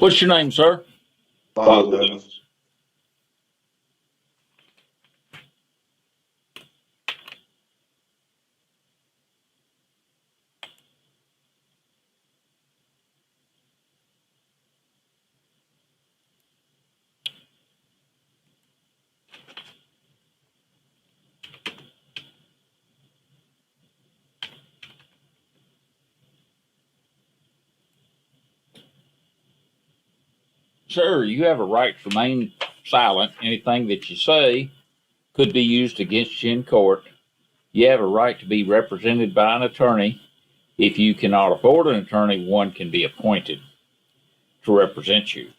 What's your name, sir? Bob Douglas. Sir, you have a right to remain silent. Anything that you say could be used against you in court. You have a right to be represented by an attorney. If you cannot afford an attorney, one can be appointed to represent you.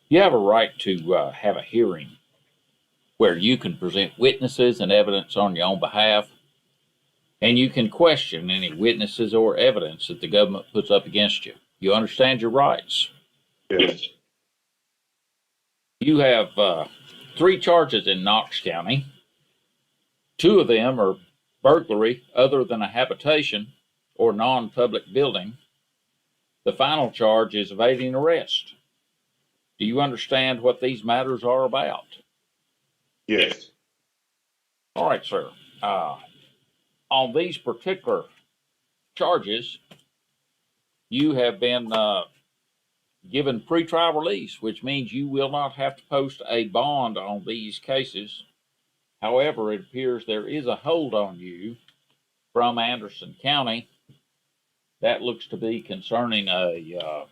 You have a right to have a hearing where you can present witnesses and evidence on your own behalf, and you can question any witnesses or evidence that the government puts up against you. You understand your rights. Yes. You have 3 charges in Knox County. 2 of them are burglary other than a habitation or non-public building. The final charge is evading arrest. Do you understand what these matters are about? Yes. All right, sir. On these particular charges, you have been given pretrial release, which means you will not have to post a bond on these cases. However, it appears there is a hold on you from Anderson County. That looks to be concerning a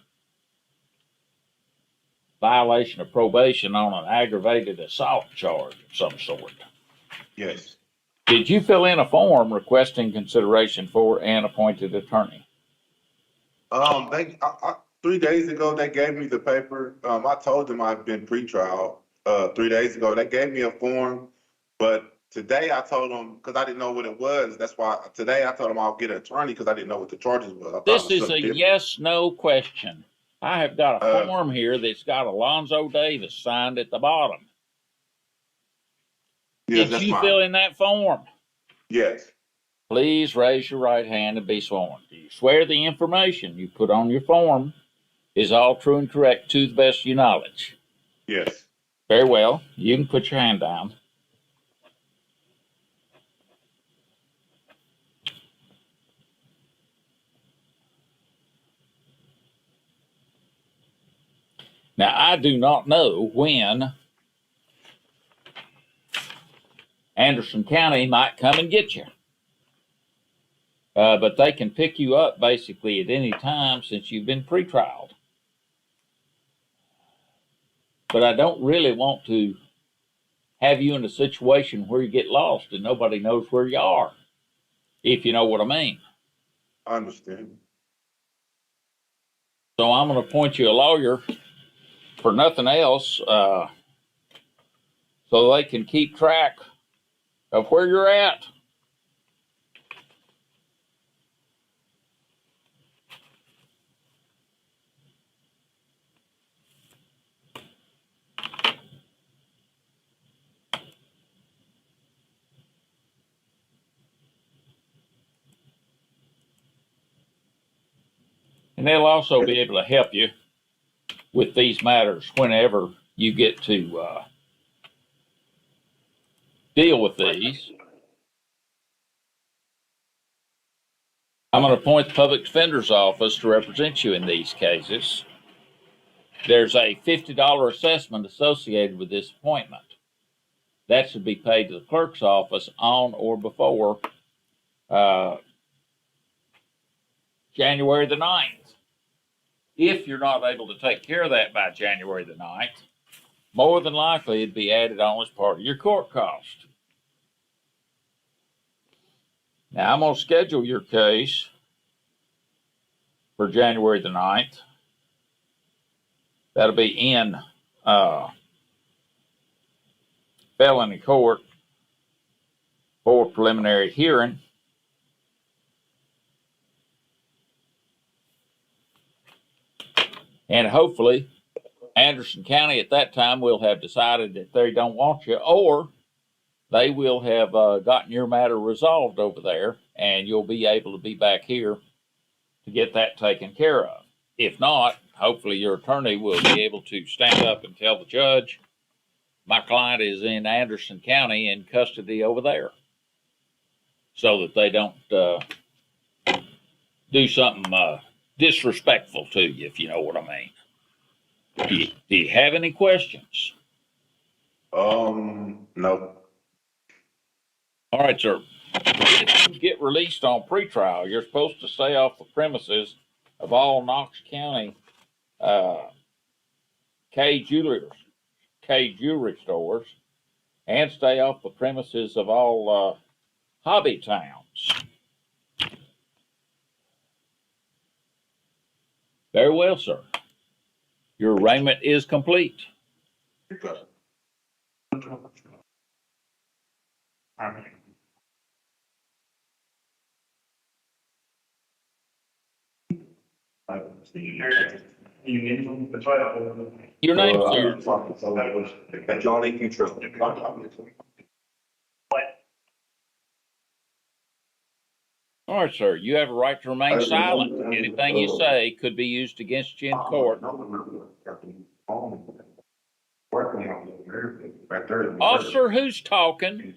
violation of probation on an aggravated assault charge of some sort. Yes. Did you fill in a form requesting consideration for an appointed attorney? 3 days ago they gave me the paper. I told them I've been pretrial. 3 days ago they gave me a form, but today I told them because I didn't know what it was. That's why today I told them I'll get an attorney because I didn't know what the charges was. I thought This it was is a something different. yes/no question. I have got a form here that's got Alonzo Davis signed at the bottom. Yes, Did that's you fine. fill in that form? Yes. Please raise your right hand and be sworn. Do you swear the information you put on your form is all true and correct to the best of your knowledge? Yes. Very well. You can put your hand down. Now, I do not know when Anderson County might come and get you. But they can pick you up basically at any time since you've been pretrialed. But I don't really want to have you in a situation where you get lost and nobody knows where you are, if you know what I mean. I understand. So I'm going to appoint you a lawyer for nothing else, so they can keep track of where you're at. And they'll also be able to help you with these matters whenever you get to deal with these. I'm going to appoint the Public Defender's Office to represent you in these cases. There's a $50 assessment associated with this appointment. That should be paid to the clerk's office on or before January the 9th. If you're not able to take care of that by January the 9th, more than likely it'd be added on as part of your court cost. Now, I'm going to schedule your case for January the 9th. That'll be in felony court for preliminary hearing. And hopefully, Anderson County at that time will have decided that they don't want you, or they will have gotten your matter resolved over there, and you'll be able to be back here to get that taken care of. If not, hopefully your attorney will be able to stand up and tell the judge, my client is in Anderson County in custody over there, so that they don't do something disrespectful to you, if you know what I mean. Do you have any questions? No. All right, sir. If you get released on pretrial, you're supposed to stay off the premises of all Knox County K jewelry stores, and stay off the premises of all hobby towns. Very well, sir. Your arraignment is complete. Your name, sir? Johnny Control. All right, sir. You have a right to remain silent. Anything you say could be used against you in court. Officer, who's talking?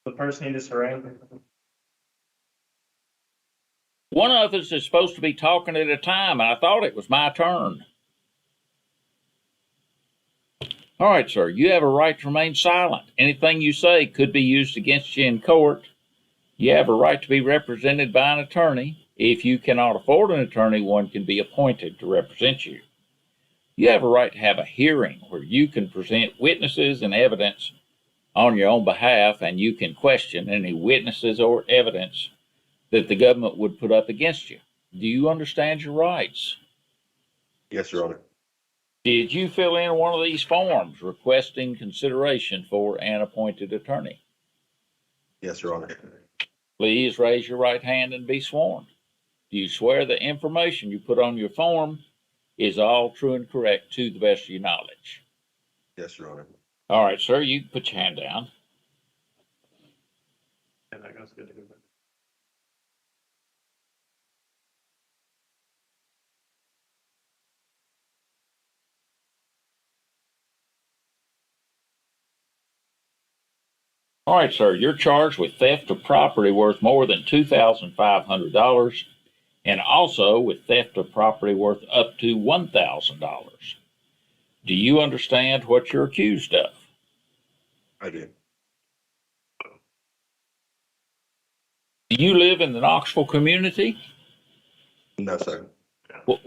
The person he just arraigned. One of us is supposed to be talking at a time, and I thought it was my turn. All right, sir. You have a right to remain silent. Anything you say could be used against you in court. You have a right to be represented by an attorney. If you cannot afford an attorney, one can be appointed to represent you. You have a right to have a hearing where you can present witnesses and evidence on your own behalf, and you can question any witnesses or evidence that the government would put up against you. Do you understand your rights? Yes, Your Honor. Did you fill in one of these forms requesting consideration for an appointed attorney? Yes, Your Honor. Please raise your right hand and be sworn. Do you swear the information you put on your form is all true and correct to the best of your knowledge? Yes, Your Honor. All right, sir, you can put your hand down. And that goes good to go. All right, sir, you're charged with theft of property worth more than $2,500 and also with theft of property worth up to $1,000. Do you understand what you're accused of? I do. Do you live in the Knoxville community? No, sir.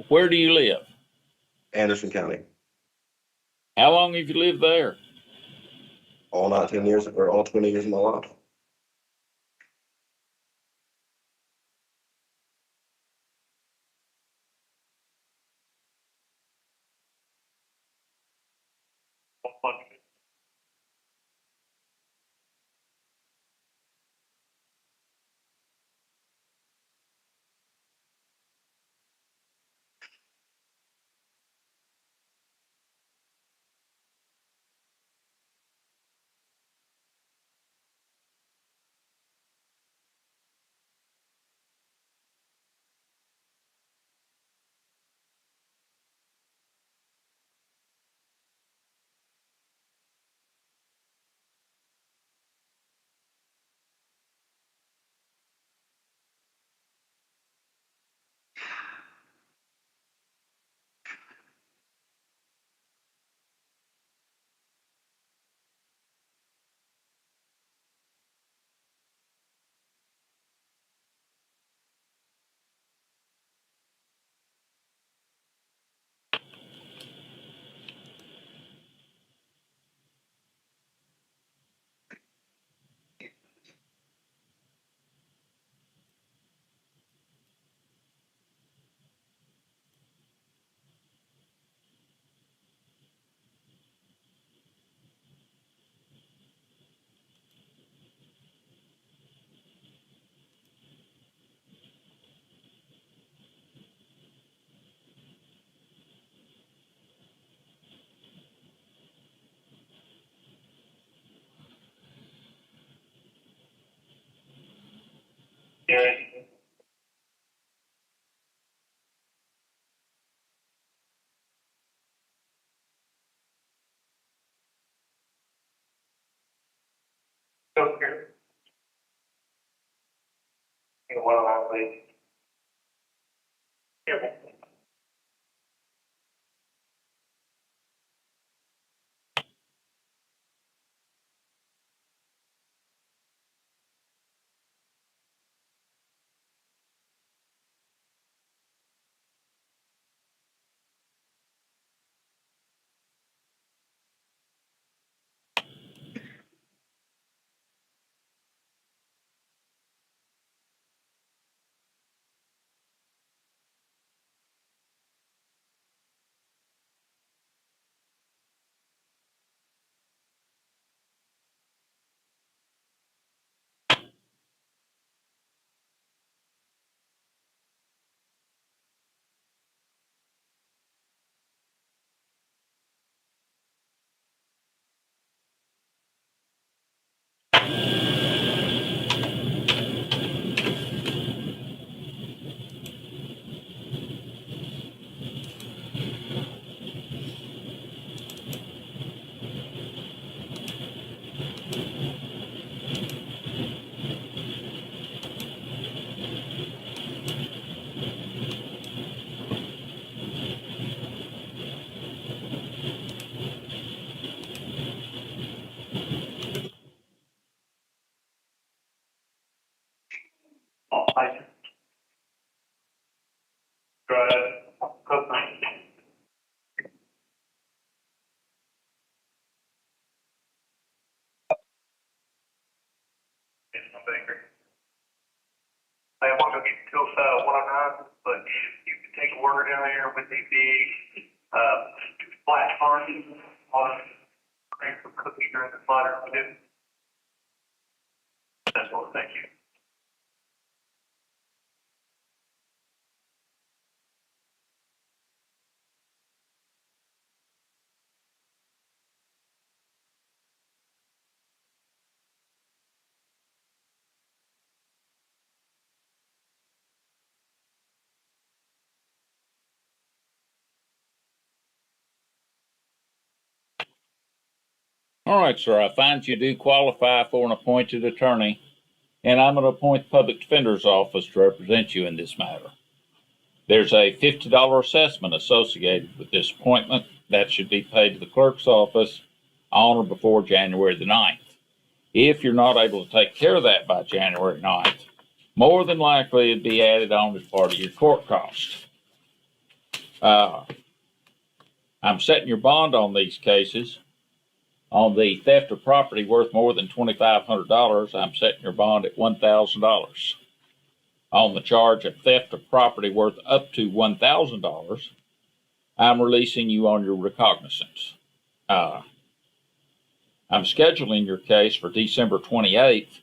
Where do you live? Anderson County. How long have you lived there? All 19 years or all 20 years of my life. Okay. One of our leads. Yeah. Oh, I. I want to get till 109, but you can take a order down there with the flat farming on bring some cookies during the slider too. That's all. Thank you. All right, sir. I find you do qualify for an appointed attorney, and I'm going to appoint the public defender's office to represent you in this matter. There's a $50 assessment associated with this appointment that should be paid to the clerk's office on or before January the 9th. If you're not able to take care of that by January 9th, more than likely it'd be added on as part of your court cost. I'm setting your bond on these cases. On the theft of property worth more than $2,500, I'm setting your bond at $1,000. On the charge of theft of property worth up to $1,000, I'm releasing you on your recognizance. I'm scheduling your case for December 28th.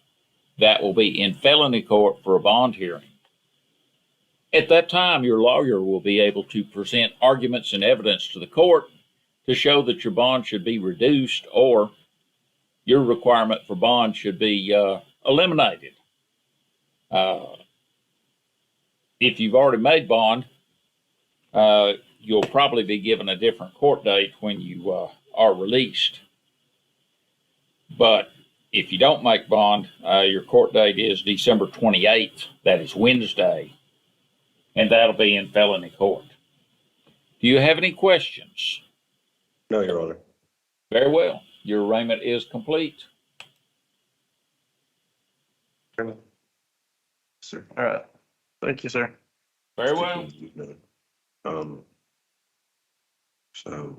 That will be in felony court for a bond hearing. At that time, your lawyer will be able to present arguments and evidence to the court to show that your bond should be reduced or your requirement for bond should be eliminated. If you've already made bond, you'll probably be given a different court date when you are released. But if you don't make bond, your court date is December 28th. That is Wednesday. And that'll be in felony court. Do you have any questions? No, Your Honor. Very well. Your arraignment is complete. Sir. All right. Thank you, sir. Very well. So